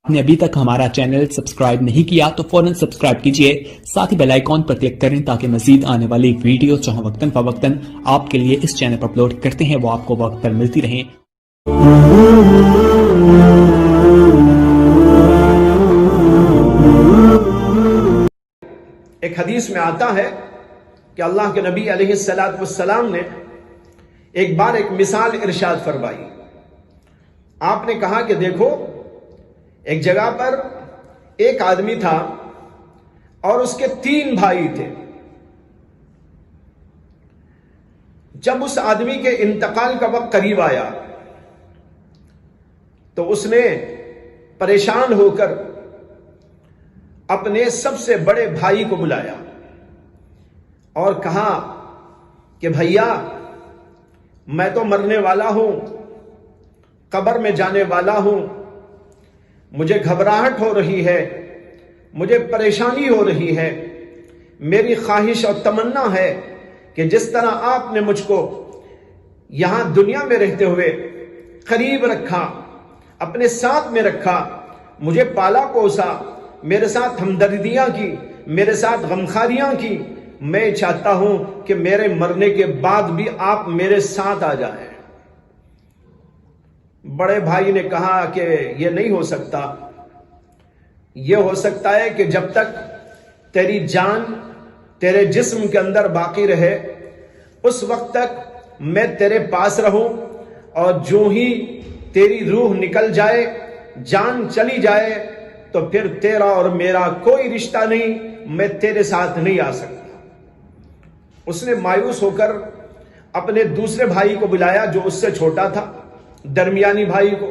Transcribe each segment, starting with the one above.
आपने अभी तक हमारा चैनल सब्सक्राइब नहीं किया तो फौरन सब्सक्राइब कीजिए, साथ ही बेल आइकॉन पर क्लिक करें ताकि मजीद आने वाली वीडियो जो हम वक्तन फवक्तन आपके लिए इस चैनल पर अपलोड करते हैं वो आपको वक्त पर मिलती रहें। एक हदीस में आता है कि अल्लाह के नबी अलैहिस्सलातु वस्सलाम ने एक बार एक मिसाल इरशाद फरमाई। आपने कहा कि देखो, एक जगह पर एक आदमी था और उसके 3 भाई थे। जब उस आदमी के इंतकाल का वक्त करीब आया तो उसने परेशान होकर अपने सबसे बड़े भाई को बुलाया और कहा कि भैया, मैं तो मरने वाला हूं, कब्र में जाने वाला हूं, मुझे घबराहट हो रही है, मुझे परेशानी हो रही है। मेरी ख्वाहिश और तमन्ना है कि जिस तरह आपने मुझको यहां दुनिया में रहते हुए करीब रखा, अपने साथ में रखा, मुझे पाला पोसा, मेरे साथ हमदर्दियां की, मेरे साथ गमखारियां की, मैं चाहता हूं कि मेरे मरने के बाद भी आप मेरे साथ आ जाएं। बड़े भाई ने कहा कि यह नहीं हो सकता। यह हो सकता है कि जब तक तेरी जान तेरे जिस्म के अंदर बाकी रहे उस वक्त तक मैं तेरे पास रहूं, और जो ही तेरी रूह निकल जाए, जान चली जाए, तो फिर तेरा और मेरा कोई रिश्ता नहीं, मैं तेरे साथ नहीं आ सकता। उसने मायूस होकर अपने दूसरे भाई को बुलाया जो उससे छोटा था, दरमियानी भाई को,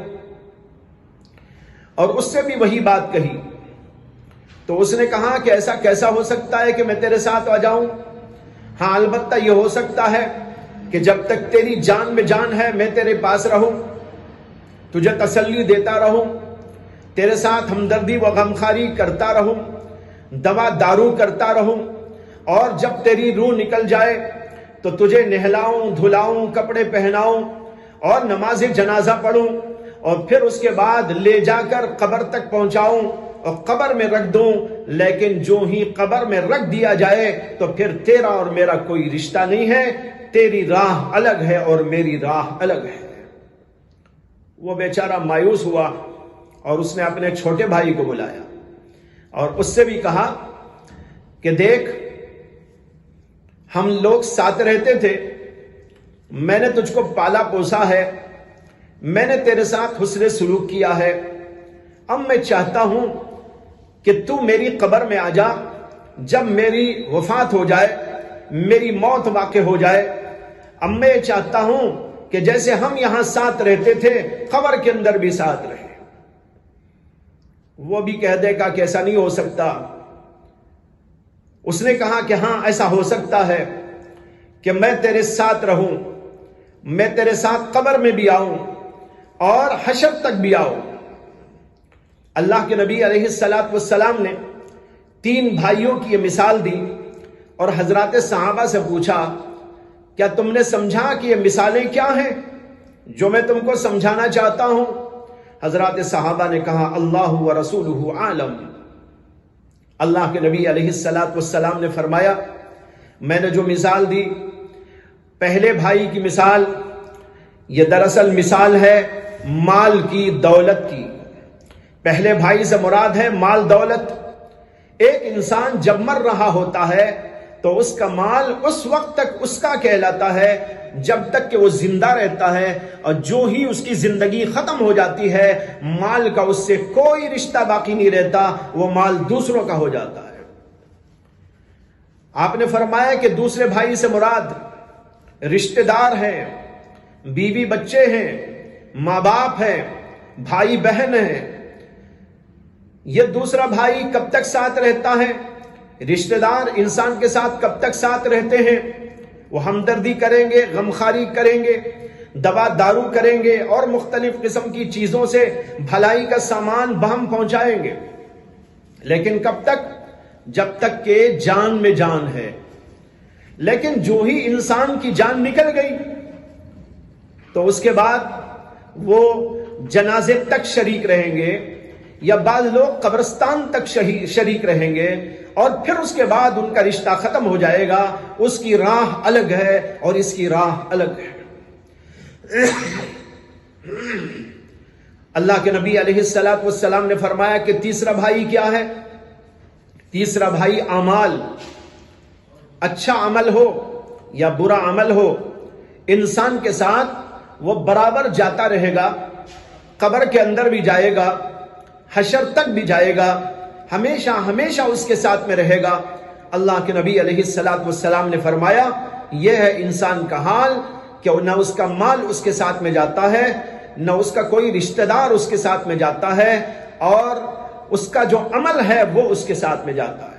और उससे भी वही बात कही। तो उसने कहा कि ऐसा कैसा हो सकता है कि मैं तेरे साथ आ जाऊं? हाँ, अलबत्ता यह हो सकता है कि जब तक तेरी जान में जान है मैं तेरे पास रहूं, तुझे तसल्ली देता रहूं, तेरे साथ हमदर्दी व गमखारी करता रहूं, दवा दारू करता रहूं, और जब तेरी रूह निकल जाए तो तुझे नहलाऊं, धुलाऊं, कपड़े पहनाऊं और नमाज जनाजा पढ़ूं, और फिर उसके बाद ले जाकर कब्र तक पहुंचाऊं और कब्र में रख दूं। लेकिन जो ही कब्र में रख दिया जाए तो फिर तेरा और मेरा कोई रिश्ता नहीं है, तेरी राह अलग है और मेरी राह अलग है। वो बेचारा मायूस हुआ और उसने अपने छोटे भाई को बुलाया और उससे भी कहा कि देख, हम लोग साथ रहते थे, मैंने तुझको पाला पोसा है, मैंने तेरे साथ हुस्न सलूक किया है। अब मैं चाहता हूं कि तू मेरी कब्र में आ जा। जब मेरी वफात हो जाए, मेरी मौत वाक़ हो जाए, अब मैं चाहता हूं कि जैसे हम यहां साथ रहते थे कब्र के अंदर भी साथ रहे। वो भी कह देगा कि ऐसा नहीं हो सकता। उसने कहा कि हां, ऐसा हो सकता है कि मैं तेरे साथ रहूं, मैं तेरे साथ कब्र में भी आऊं और हशर तक भी आऊं। अल्लाह के नबी अलैहिस्सलातु वस्सलाम ने 3 भाइयों की यह मिसाल दी और हजरात सहाबा से पूछा, क्या तुमने समझा कि ये मिसालें क्या हैं जो मैं तुमको समझाना चाहता हूं? हजरात सहाबा ने कहा, अल्लाहु व रसूलुहु आलम। अल्लाह के नबी अलैहिस्सलातु वस्सलाम ने फरमाया, मैंने जो मिसाल दी, पहले भाई की मिसाल, यह दरअसल मिसाल है माल की, दौलत की। पहले भाई से मुराद है माल दौलत। एक इंसान जब मर रहा होता है तो उसका माल उस वक्त तक उसका कहलाता है जब तक कि वो जिंदा रहता है, और जो ही उसकी जिंदगी खत्म हो जाती है माल का उससे कोई रिश्ता बाकी नहीं रहता, वो माल दूसरों का हो जाता है। आपने फरमाया कि दूसरे भाई से मुराद रिश्तेदार हैं, बीवी बच्चे हैं, माँ बाप हैं, भाई बहन हैं। यह दूसरा भाई कब तक साथ रहता है? रिश्तेदार इंसान के साथ कब तक साथ रहते हैं? वो हमदर्दी करेंगे, गमखारी करेंगे, दवा दारू करेंगे और मुख्तलिफ किस्म की चीजों से भलाई का सामान बहम पहुंचाएंगे, लेकिन कब तक? जब तक के जान में जान है। लेकिन जो ही इंसान की जान निकल गई तो उसके बाद वो जनाजे तक शरीक रहेंगे, یا بعض لوگ قبرستان تک شریک رہیں گے اور پھر اس کے بعد ان کا رشتہ ختم ہو جائے گا. اس کی راہ الگ ہے اور اس کی راہ الگ ہے. اللہ کے نبی علیہ السلام نے فرمایا کہ تیسرا بھائی کیا ہے؟ تیسرا بھائی اعمال. اچھا عمل ہو یا برا عمل ہو، انسان کے ساتھ وہ برابر جاتا رہے گا، قبر کے اندر بھی جائے گا، حشر تک بھی جائے گا، ہمیشہ ہمیشہ اس کے ساتھ میں رہے گا. اللہ کے نبی علیہ السلام نے فرمایا یہ ہے انسان کا حال کہ نہ اس کا مال اس کے ساتھ میں جاتا ہے، نہ اس کا کوئی رشتہ دار اس کے ساتھ میں جاتا ہے، اور اس کا جو عمل ہے وہ اس کے ساتھ میں جاتا ہے.